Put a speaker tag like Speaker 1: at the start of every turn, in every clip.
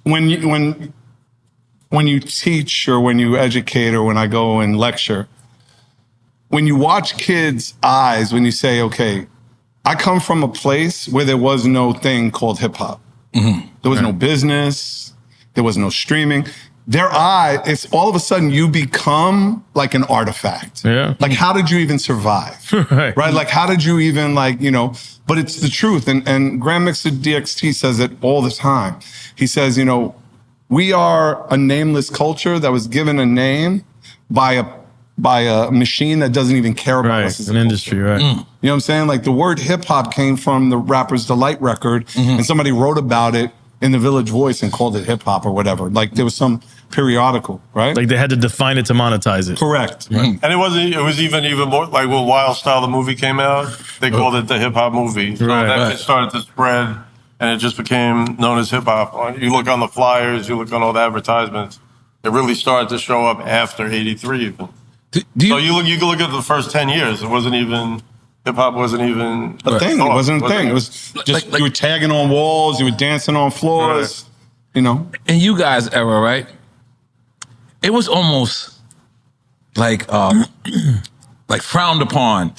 Speaker 1: when you teach or when you educate or when I go and lecture, when you watch kids' eyes, when you say, okay, I come from a place where there was no thing called hip hop. Mm-hmm. There was no business. There was no streaming. Their eye, it's all of a sudden you become like an artifact. Yeah. Like, how did you even survive? Right? Like, how did you even but it's the truth. And Grand Mixer DXT says it all the time. He says, we are a nameless culture that was given a name by a machine that doesn't even care about us as an industry, right? You know what I'm saying? Like, the word hip hop came from the Rapper's Delight record, and somebody wrote about it in the Village Voice and called it hip hop or whatever. Like, there was some periodical, right?
Speaker 2: Like, they had to define it to monetize it.
Speaker 1: Correct.
Speaker 3: And it was even more like when Wild Style the movie came out, they called it the hip hop movie. So it started to spread, and it just became known as hip hop. You look on the flyers, you look on all the advertisements. It really started to show up after '83 even. So you can look at the first 10 years. It wasn't even, hip hop wasn't even
Speaker 1: a thing. It wasn't a thing. It was just, you were tagging on walls, you were dancing on floors, In
Speaker 4: you guys' era, right? It was almost like frowned upon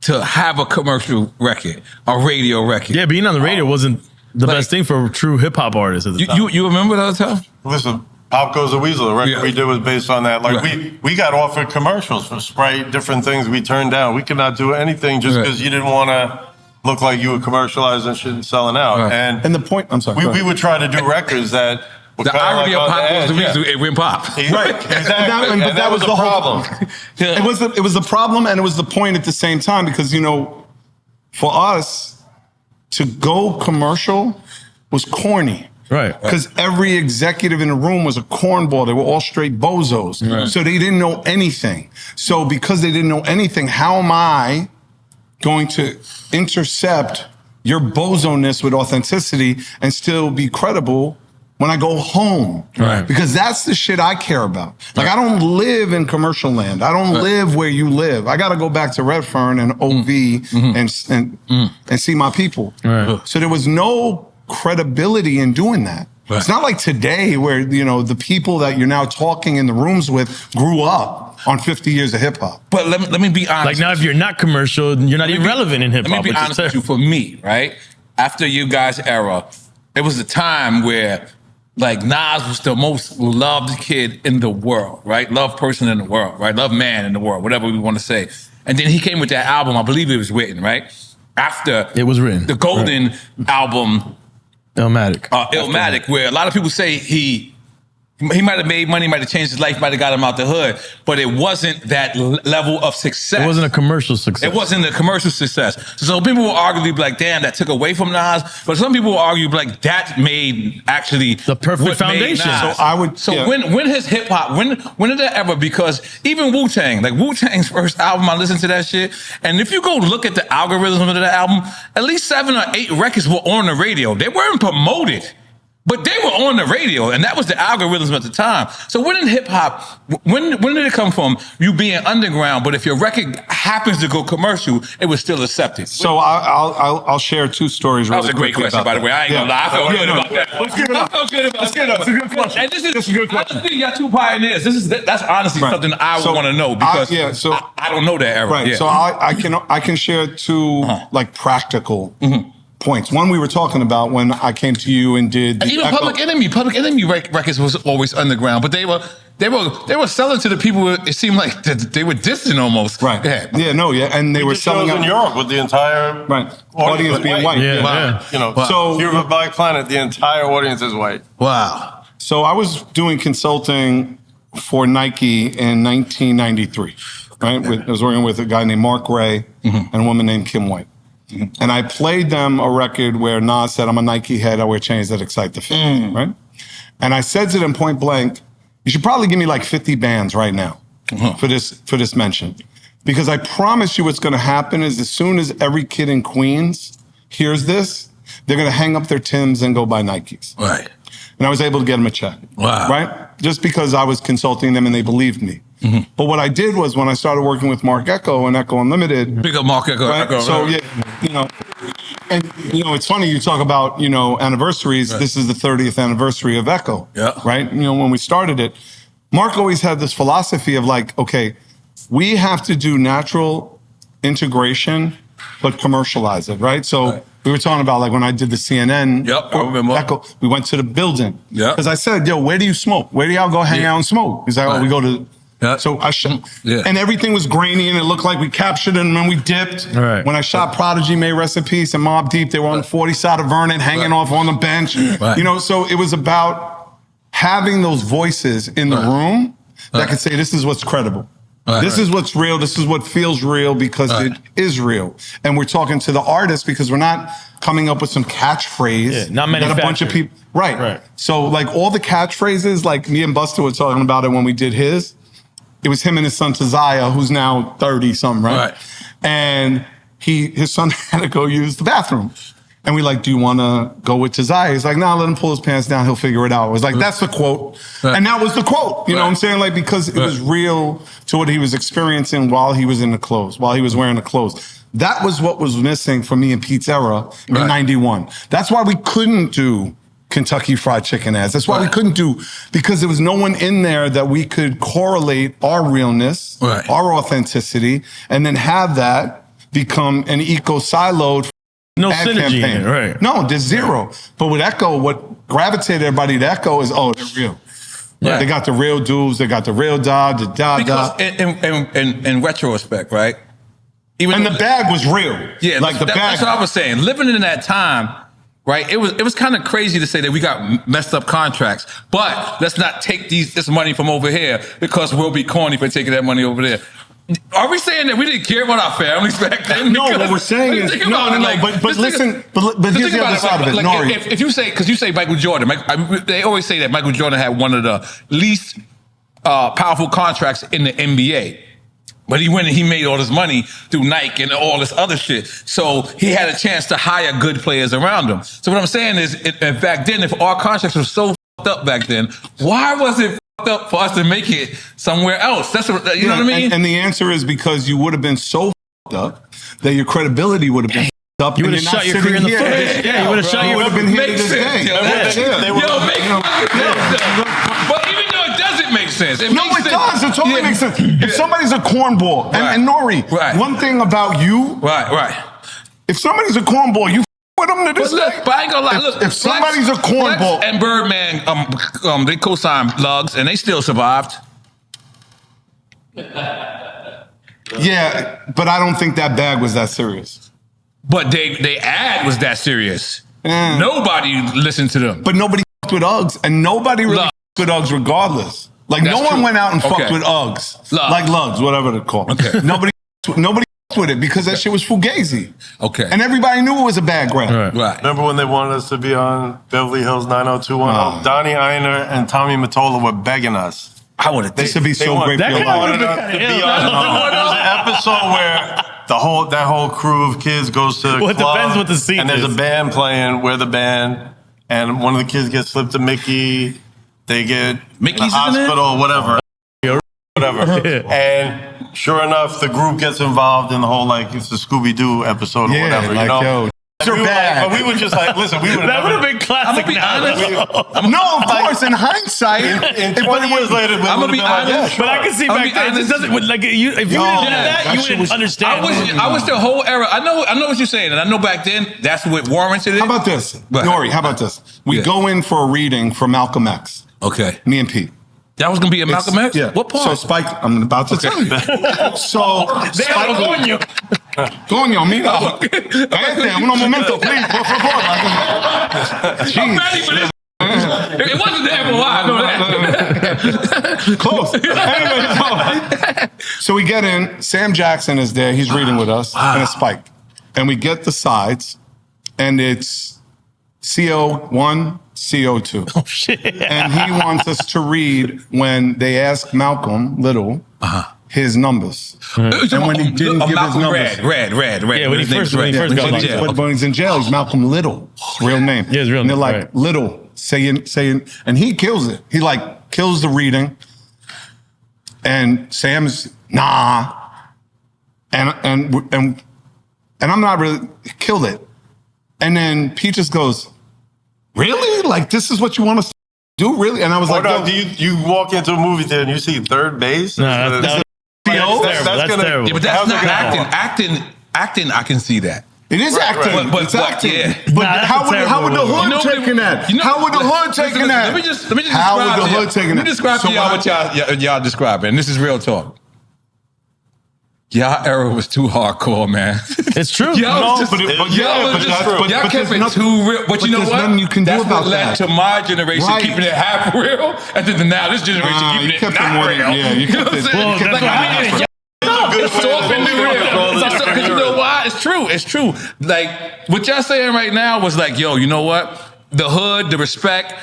Speaker 4: to have a commercial record, a radio record.
Speaker 2: Yeah, being on the radio wasn't the best thing for true hip hop artists at the time.
Speaker 4: You remember that time?
Speaker 3: Listen, Pop Goes the Weasel, the record we did was based on that. Like, we got offered commercials for Sprite, different things we turned down. We could not do anything just because you didn't want to look like you were commercializing shit and selling out.
Speaker 1: And the point, I'm sorry.
Speaker 3: We would try to do records that were
Speaker 4: the irony of Pop Goes the Weasel, it went pop.
Speaker 3: Right, exactly. But that was the problem.
Speaker 1: It was the problem, and it was the point at the same time, because, for us to go commercial was corny.
Speaker 2: Right.
Speaker 1: Because every executive in the room was a cornball. They were all straight bozos. Right. So they didn't know anything. So because they didn't know anything, how am I going to intercept your bozo-ness with authenticity and still be credible when I go home?
Speaker 2: Right.
Speaker 1: Because that's the shit I care about. Like, I don't live in commercial land. I don't live where you live. I got to go back to Redfern and OV and see my people.
Speaker 2: Right.
Speaker 1: So there was no credibility in doing that. Right. It's not like today where, the people that you're now talking in the rooms with grew up on 50 years of hip hop.
Speaker 4: But let me be honest.
Speaker 2: Like, now if you're not commercial, you're not even relevant in hip hop.
Speaker 4: Let me be honest with you. For me, right? After you guys' era, it was a time where, like, Nas was the most loved kid in the world, right? Loved person in the world, right? Loved man in the world, whatever we want to say. And then he came with that album, I believe it was written, right? After
Speaker 2: it was written.
Speaker 4: The Golden album,
Speaker 2: Illmatic,
Speaker 4: where a lot of people say he might have made money, might have changed his life, might have got him out the hood, but it wasn't that level of success.
Speaker 2: It wasn't a commercial success.
Speaker 4: It wasn't a commercial success. So people will arguably be like, damn, that took away from Nas. But some people will argue like, that made actually
Speaker 2: the perfect foundation.
Speaker 4: When his hip hop, when did that ever? Because even Wu-Tang, like Wu-Tang's first album, I listened to that shit. And if you go look at the algorithm of that album, at least 7 or 8 records were on the radio. They weren't promoted, but they were on the radio, and that was the algorithms at the time. So when in hip hop, when did it come from? You being underground, but if your record happens to go commercial, it was still accepted.
Speaker 1: So I'll share 2 stories.
Speaker 4: That was a great question, by the way. I ain't gonna lie. I felt good about that. Let's give it up. I felt good about that. It's a good question. And this is a good question. I just think y'all 2 pioneers. That's honestly something I would want to know, because I don't know that era.
Speaker 1: Right. Yeah. So I can share 2 like practical. Points. One we were talking about when I came to you and did the
Speaker 4: even Public Enemy records was always underground, but they were selling to the people. It seemed like they were distant almost.
Speaker 1: Right. And they were selling
Speaker 3: out in Europe with the entire
Speaker 1: audience being white.
Speaker 3: So you're a Black Planet. The entire audience is white.
Speaker 4: Wow.
Speaker 1: So I was doing consulting for Nike in 1993. Right. I was working with a guy named Mark Ray and a woman named Kim White. And I played them a record where Nas said, I'm a Nike head, I wear chains that excite the fan, right? And I said to them point blank, you should probably give me like 50 bands right now for this mention. Because I promise you what's gonna happen is as soon as every kid in Queens hears this, they're gonna hang up their Timbs and go buy Nikes.
Speaker 4: Right.
Speaker 1: And I was able to get them a check.
Speaker 4: Wow.
Speaker 1: Right? Just because I was consulting them and they believed me. But what I did was when I started working with Mark Echo and Echo Unlimited.
Speaker 4: Big up Mark Echo.
Speaker 1: Right? So And, it's funny you talk about, anniversaries. Right. This is the 30th anniversary of Echo.
Speaker 4: Yeah.
Speaker 1: Right? When we started it, Mark always had this philosophy of like, okay, we have to do natural integration, but commercialize it, right? So we were talking about like when I did the CNN.
Speaker 4: Yep, I remember.
Speaker 1: Echo, we went to the building.
Speaker 4: Yeah.
Speaker 1: Because I said, yo, where do you smoke? Where do y'all go hang out and smoke? He's like, oh, we go to...
Speaker 4: Yeah.
Speaker 1: So I shot, and everything was grainy, and it looked like we captured it, and then we dipped.
Speaker 2: Right.
Speaker 1: When I shot Prodigy, May Rest in Peace, and Mobb Deep, they were on the 40 side of Vernon, hanging off on the bench.
Speaker 4: Right.
Speaker 1: So it was about having those voices in the room that could say, this is what's credible. This is what's real. This is what feels real because it is real. And we're talking to the artists because we're not coming up with some catchphrase
Speaker 2: not
Speaker 1: that a bunch of people. Right. So like all the catchphrases, like me and Busta were talking about it when we did his. It was him and his son Taziah, who's now 30-something, right? And his son had to go use the bathroom. And we like, do you want to go with Taziah? He's like, nah, let him pull his pants down. He'll figure it out. It was like, that's the quote. And that was the quote. You know what I'm saying? Like, because it was real to what he was experiencing while he was in the clothes, while he was wearing the clothes. That was what was missing for me and Pete's era in 91. That's why we couldn't do Kentucky Fried Chicken ads. That's why we couldn't do, because there was no one in there that we could correlate our realness, our authenticity, and then have that become an eco-siloed
Speaker 2: no
Speaker 1: ad
Speaker 2: synergy
Speaker 1: campaign.
Speaker 2: in it, right?
Speaker 1: No, there's zero. But with Echo, what gravitated everybody to Echo is, oh, they're real. Yeah. They got the real dudes, they got the real
Speaker 4: Because in retrospect, right?
Speaker 1: Even the bag was real.
Speaker 4: Yeah,
Speaker 1: like the bag.
Speaker 4: That's what I was saying. Living in that time, right? It was kind of crazy to say that we got messed up contracts, but let's not take this money from over here because we'll be corny for taking that money over there. Are we saying that we didn't care about our families back then?
Speaker 1: No, what we're saying is no. But listen, but here's the other side of it, Nori.
Speaker 4: If you say, because you say Michael Jordan, they always say that Michael Jordan had one of the least powerful contracts in the NBA. But he went and he made all this money through Nike and all this other shit. So he had a chance to hire good players around him. So what I'm saying is, back then, if our contracts were so fucked up back then, why was it fucked up for us to make it somewhere else? That's what, you know what I mean?
Speaker 1: And the answer is because you would have been so fucked up that your credibility would have been fucked up.
Speaker 2: You would have shot your career in the foot. Yeah, you would have shot your.
Speaker 1: You would have been here to this day.
Speaker 4: But even though it doesn't make sense.
Speaker 1: It does. It totally makes sense. If somebody's a cornball, and Nori, one thing about you, if somebody's a cornball, you with them to this day.
Speaker 4: But I ain't gonna lie. Look,
Speaker 1: if somebody's a cornball,
Speaker 4: and Birdman, they co-signed Lugs, and they still survived.
Speaker 1: Yeah, but I don't think that bag was that serious.
Speaker 4: But they ad was that serious. Nobody listened to them.
Speaker 1: But nobody fucked with Uggs, and nobody really fucked with Uggs regardless. Like no one went out and fucked with Uggs, like Lugs, whatever they're called. Nobody fucked with it because that shit was fugazi. And everybody knew it was a bad grab.
Speaker 3: Remember when they wanted us to be on Beverly Hills 90210? Donnie Einer and Tommy Mottola were begging us.
Speaker 1: I would have. They should be so grateful.
Speaker 3: They wanted us to be on. There was an episode where that whole crew of kids goes to
Speaker 2: well, it depends what the scene
Speaker 3: and there's a band playing. We're the band, and one of the kids gets slipped to Mickey. They get
Speaker 4: Mickey's
Speaker 3: in the hospital, whatever. And sure enough, the group gets involved in the whole it's a Scooby-Doo episode or whatever.
Speaker 1: Like,
Speaker 3: you know.
Speaker 1: Yo,
Speaker 3: but we were just like, listen, we would
Speaker 2: that would have been classic.
Speaker 1: No, of course, in hindsight,
Speaker 3: in 20 years later,
Speaker 4: I'm gonna be honest.
Speaker 2: But I can see back then, it doesn't if you didn't do that, you wouldn't understand.
Speaker 4: I wish the whole era. I know what you're saying, and I know back then that's what warranted it.
Speaker 1: How about this, Nori? How about this? We go in for a reading for Malcolm X.
Speaker 4: Okay.
Speaker 1: Me and Pete.
Speaker 4: That was gonna be a Malcolm X?
Speaker 1: Yeah.
Speaker 4: What part?
Speaker 1: So Spike, I'm about to tell you. So
Speaker 2: Spike,
Speaker 1: Coño, amigo. Uno momento, please, por favor.
Speaker 4: I'm ready for this. It wasn't the MOI, I know that.
Speaker 1: Close. Anyway, so we get in. Sam Jackson is there. He's reading with us, and it's Spike. And we get the sides, and it's CO1, CO2.
Speaker 2: Oh, shit.
Speaker 1: And he wants us to read when they ask Malcolm Little his numbers. And when he didn't give his numbers.
Speaker 4: Red.
Speaker 2: Yeah, when he first got
Speaker 1: when he's in jail, he's Malcolm Little. Real name.
Speaker 2: Yeah, his real
Speaker 1: name. And they're
Speaker 2: name,
Speaker 1: like, Little, saying, and he kills it. He kills the reading. And Sam's, nah. And I'm not really, killed it. And then Pete just goes, really? Like, this is what you want us to do? Really? And I was like,
Speaker 3: no, do you walk into a movie theater and you see third base?
Speaker 2: No, that's terrible.
Speaker 4: Yeah, but that's not acting. Acting, I can see that.
Speaker 1: it is acting.
Speaker 4: But
Speaker 1: It's acting.
Speaker 4: yeah.
Speaker 1: But
Speaker 2: Nah, that's
Speaker 1: how would the
Speaker 2: terrible.
Speaker 1: hood taking that? How would the hood taking that?
Speaker 4: Let me just describe
Speaker 1: How would the
Speaker 4: to y'all-
Speaker 1: hood taking
Speaker 4: Let me
Speaker 1: that?
Speaker 4: describe
Speaker 1: So
Speaker 4: to y'all
Speaker 1: what
Speaker 4: what y'all describing. And this is real talk. Y'all era was too hardcore, man.
Speaker 2: It's true.
Speaker 4: Y'all
Speaker 1: No, but
Speaker 4: y'all
Speaker 1: but
Speaker 4: kept
Speaker 1: there's
Speaker 4: it
Speaker 1: nothing-
Speaker 4: too real. But you know
Speaker 1: there's
Speaker 4: what?
Speaker 1: nothing you can do
Speaker 4: That's
Speaker 1: about
Speaker 4: what led
Speaker 1: that.
Speaker 4: to my generation
Speaker 1: Right.
Speaker 4: keeping it half real, and then now this generation keeping
Speaker 1: you
Speaker 4: it
Speaker 1: kept it
Speaker 4: not
Speaker 1: more
Speaker 4: real.
Speaker 1: than- yeah, you
Speaker 4: know
Speaker 1: kept
Speaker 4: what I'm
Speaker 1: it-
Speaker 4: saying?
Speaker 2: well, that's
Speaker 4: Like,
Speaker 2: what
Speaker 4: I
Speaker 2: I
Speaker 4: mean,
Speaker 2: mean.
Speaker 4: it's soft and real. Because you know why? It's true. It's true. Like what y'all saying right now was like, yo, you know what? The hood, the respect,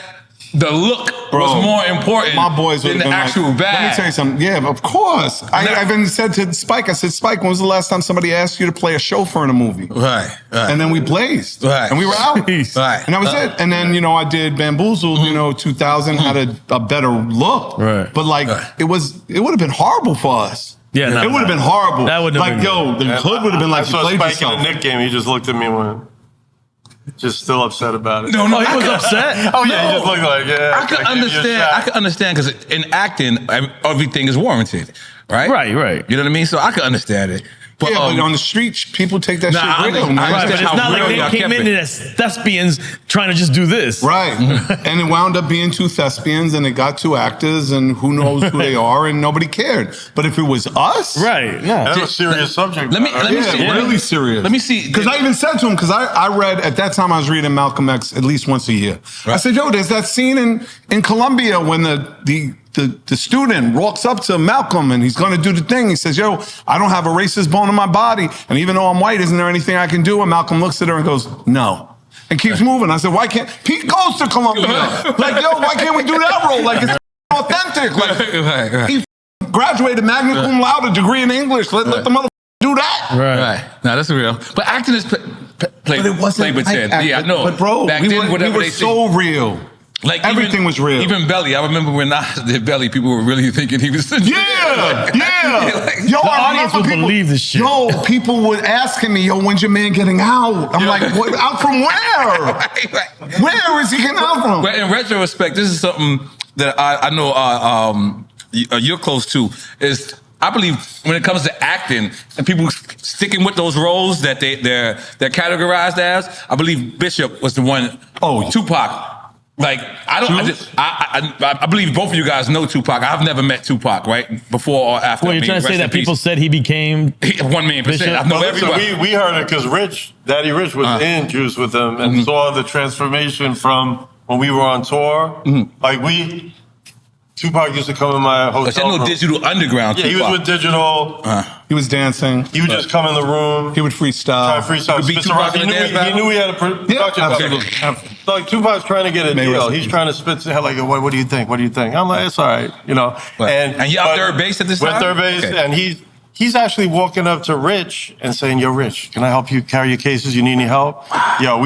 Speaker 4: the look was more important
Speaker 1: My boys
Speaker 4: than
Speaker 1: would
Speaker 4: the
Speaker 1: have been
Speaker 4: actual
Speaker 1: like,
Speaker 4: bag.
Speaker 1: Let me tell you something. Yeah, of course. I even said to Spike, I said, Spike, when was the last time somebody asked you to play a chauffeur in a movie?
Speaker 4: Right.
Speaker 1: And then we blazed.
Speaker 4: Right.
Speaker 1: And we were out.
Speaker 2: Jeez.
Speaker 4: Right.
Speaker 1: And that was it. And then, I did Bamboozled, 2000 had a better look.
Speaker 2: Right.
Speaker 1: But like, it would have been horrible for us.
Speaker 2: Yeah, no,
Speaker 1: it would have been horrible.
Speaker 2: That wouldn't have
Speaker 1: like,
Speaker 2: been
Speaker 1: the hood would have been like,
Speaker 3: I
Speaker 1: you
Speaker 3: saw
Speaker 1: played
Speaker 3: Spike
Speaker 1: yourself.
Speaker 3: in the Knick game. He just looked at me and went, just still upset about it.
Speaker 2: Oh, he was upset?
Speaker 3: Oh yeah, he just looked like, yeah.
Speaker 4: I could
Speaker 3: give you a
Speaker 4: understand.
Speaker 3: shot.
Speaker 4: I could understand because in acting, everything is warranted, right?
Speaker 2: Right.
Speaker 4: You know what I mean? So I could understand it. But,
Speaker 1: Yeah, but on the streets, people take that
Speaker 4: Nah, I
Speaker 1: shit real,
Speaker 4: understand.
Speaker 1: man.
Speaker 2: Right, but it's
Speaker 4: how
Speaker 2: not
Speaker 4: real
Speaker 2: like
Speaker 4: y'all
Speaker 2: they came
Speaker 4: kept
Speaker 2: in
Speaker 4: it.
Speaker 2: as thespians trying to just do this.
Speaker 1: Right. And it wound up being two thespians and it got two actors and who knows who they are and nobody cared. But if it was us,
Speaker 2: Right. Yeah.
Speaker 3: That was a serious subject.
Speaker 4: Let me
Speaker 1: yeah,
Speaker 4: see.
Speaker 1: really serious.
Speaker 4: Let me see.
Speaker 1: Because I even said to him, because I read, at that time I was reading Malcolm X at least once a year. I said, yo, there's that scene in Colombia when the student walks up to Malcolm and he's going to do the thing. He says, yo, I don't have a racist bone in my body. And even though I'm white, isn't there anything I can do? And Malcolm looks at her and goes, no. And keeps moving. I said, why can't, Pete goes to Colombia. Like, yo, why can't we do that role? Like, it's authentic. Like,
Speaker 4: Right.
Speaker 1: he graduated magna cum laude, a degree in English. Let the motherfucker do that.
Speaker 4: Right. No, that's real. But acting is play
Speaker 1: But it wasn't
Speaker 4: play pretend.
Speaker 1: like
Speaker 4: Yeah, I
Speaker 1: acting.
Speaker 4: know.
Speaker 1: But bro,
Speaker 4: back
Speaker 1: we
Speaker 4: then,
Speaker 1: were
Speaker 4: whatever they
Speaker 1: so real.
Speaker 4: like
Speaker 1: everything was real.
Speaker 4: Even Belly. I remember when I did Belly, people were really thinking he was.
Speaker 1: Yeah.
Speaker 4: Like,
Speaker 1: Yo,
Speaker 2: The
Speaker 1: I
Speaker 2: audience
Speaker 1: remember
Speaker 2: would
Speaker 1: people,
Speaker 2: believe this shit.
Speaker 1: Yo, people would asking me, yo, when's your man getting out? I'm like, what, out from where?
Speaker 4: Right.
Speaker 1: Where is he getting out from?
Speaker 4: But in retrospect, this is something that I know you're close to. Is I believe when it comes to acting and people sticking with those roles that they're categorized as, I believe Bishop was the one.
Speaker 1: Oh,
Speaker 4: Tupac. Like I believe both of you guys know Tupac. I've never met Tupac, right? Before or after.
Speaker 2: Well, you're trying to say that people said he became
Speaker 4: 1,000,000%.
Speaker 2: Bishop?
Speaker 4: I know
Speaker 3: Well,
Speaker 4: everybody.
Speaker 3: listen, we heard it because Daddy Rich was in Juice with them and saw the transformation from when we were on tour. Like Tupac used to come in my
Speaker 4: But
Speaker 3: hotel
Speaker 4: I know
Speaker 3: room.
Speaker 4: Digital Underground.
Speaker 3: Yeah, he was
Speaker 4: Tupac.
Speaker 3: with Digital.
Speaker 1: He was dancing.
Speaker 3: He would just come in the room.
Speaker 1: He would freestyle.
Speaker 3: Try to freestyle.
Speaker 4: Could be
Speaker 3: spit
Speaker 4: Tupac
Speaker 3: some
Speaker 4: in a
Speaker 3: rhymes.
Speaker 4: dance battle?
Speaker 3: He knew he had a production.
Speaker 1: absolutely.
Speaker 3: So like Tupac's trying to get a
Speaker 1: May
Speaker 3: deal.
Speaker 1: rest in
Speaker 3: He's
Speaker 1: peace.
Speaker 3: trying to spit like, what do you think? What do you think? I'm like, it's all right,
Speaker 4: And you out
Speaker 3: but
Speaker 4: third base at this
Speaker 3: we're
Speaker 4: time?
Speaker 3: third base,
Speaker 4: Okay.
Speaker 3: and he's actually walking up to Rich and saying, "Yo, Rich, can I help you carry your cases? You need any help?" Yo,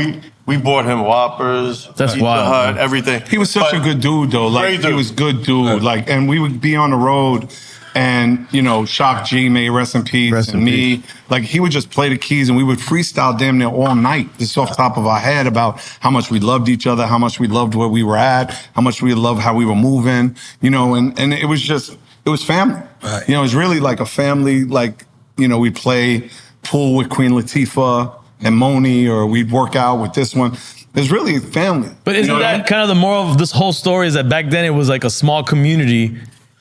Speaker 3: we bought him Whoppers,
Speaker 2: That's
Speaker 3: Pizza
Speaker 2: wild,
Speaker 3: Hut,
Speaker 2: man.
Speaker 3: everything.
Speaker 1: He was such
Speaker 3: But
Speaker 1: a good dude, though. Like,
Speaker 3: great dude.
Speaker 1: he was good dude. Like, and we would be on the road and, Shock G, may rest in peace,
Speaker 2: Rest
Speaker 1: and
Speaker 2: in
Speaker 1: me. Like, he would just play the keys and we would freestyle damn near all night, just off the top of our head about how much we loved each other, how much we loved where we were at, how much we loved how we were moving, and it was just, it was family.
Speaker 4: Right.
Speaker 1: It was really like a family, like, we'd play pool with Queen Latifah and Moni, or we'd work out with this one. It's really family.
Speaker 2: But isn't that kind of the moral of this whole story, is that back then it was like a small community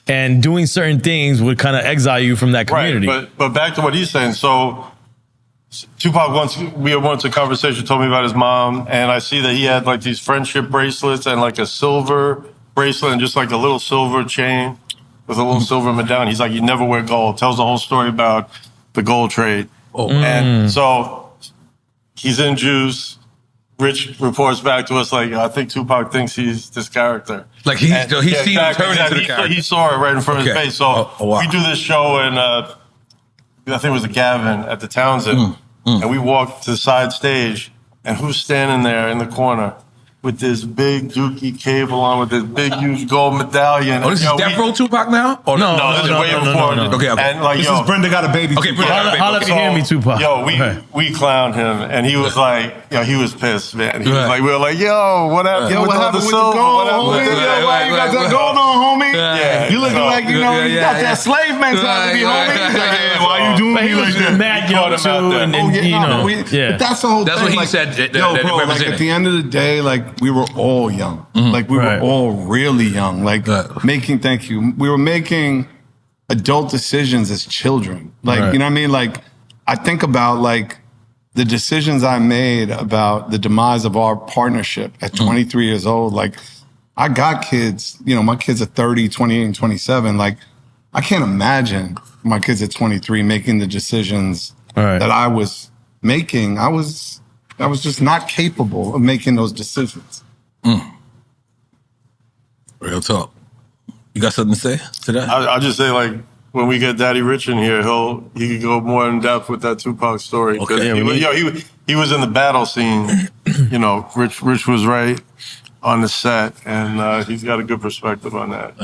Speaker 2: and doing certain things would kind of exile you from that community.
Speaker 3: Right, but back to what he's saying. So Tupac we once a conversation told me about his mom, and I see that he had like these friendship bracelets and like a silver bracelet and just like a little silver chain with a little silver medallion. He's like, you never wear gold. Tells the whole story about the gold trade. And so he's in Juice. Rich reports back to us like, I think Tupac thinks he's this character.
Speaker 4: Like he's seen him turn into the character.
Speaker 3: He saw it right in front of his
Speaker 4: Okay.
Speaker 3: face. So
Speaker 4: wow.
Speaker 3: we do this show in, I think it was the Gavin at the Townsend. And we walked to the side stage, and who's standing there in the corner? with this big dookie cable on with this big huge gold medallion.
Speaker 4: Oh, this is Death Row Tupac now? Or
Speaker 2: No,
Speaker 3: No, this is way before.
Speaker 2: no.
Speaker 4: Okay, okay.
Speaker 3: And like,
Speaker 1: This
Speaker 3: yo,
Speaker 1: is Brenda Got a Baby.
Speaker 4: Okay,
Speaker 1: Tupac.
Speaker 4: Brenda-
Speaker 2: Holla if you hear me, Tupac.
Speaker 3: Yo,
Speaker 2: Right.
Speaker 3: we clowned him, and he was like, yo, he was pissed, man. He was
Speaker 4: Right.
Speaker 3: like, we were like, yo, what happened?
Speaker 1: Yo,
Speaker 3: with
Speaker 1: what
Speaker 3: all
Speaker 1: happened with the
Speaker 3: silver?
Speaker 1: gold,
Speaker 3: What happened
Speaker 1: homie?
Speaker 3: with the-
Speaker 1: Yo, why you got that gold on, homie?
Speaker 3: Yeah.
Speaker 1: You looking like, you know, you got that slave mentality,
Speaker 4: Right,
Speaker 1: homie.
Speaker 4: right,
Speaker 1: He's like,
Speaker 4: right,
Speaker 1: yeah, why you doing
Speaker 2: But
Speaker 1: me
Speaker 2: he was
Speaker 1: like that?
Speaker 2: mad
Speaker 3: Caught
Speaker 2: young
Speaker 3: him
Speaker 2: too,
Speaker 3: out there.
Speaker 2: and,
Speaker 1: Oh, yeah,
Speaker 2: you
Speaker 1: no,
Speaker 2: know,
Speaker 1: no, but that's the whole
Speaker 4: That's
Speaker 1: thing.
Speaker 4: what he
Speaker 1: like,
Speaker 4: said that
Speaker 1: yo,
Speaker 4: it
Speaker 1: bro, like
Speaker 4: represented.
Speaker 1: at the end of the day, like we were all young. Like we
Speaker 2: Right.
Speaker 1: were all really young. Like
Speaker 4: Right.
Speaker 1: making, thank you. We were making adult decisions as children. Like,
Speaker 2: Right.
Speaker 1: you know what I mean? Like I think about like the decisions I made about the demise of our partnership at 23 years old. Like I got kids, you know, my kids are 30, 28, and 27. Like I can't imagine my kids at 23 making the decisions
Speaker 2: Right.
Speaker 1: that I was making. I was just not capable of making those decisions.
Speaker 4: Real talk. You got something to say to that?
Speaker 3: I'll just say, like, when we get Daddy Rich in here, he could go more in depth with that Tupac story. 'Cause
Speaker 4: Okay.
Speaker 2: Yeah,
Speaker 3: he was in the battle scene. You know, Rich was right on the set, and he's got a good perspective on that.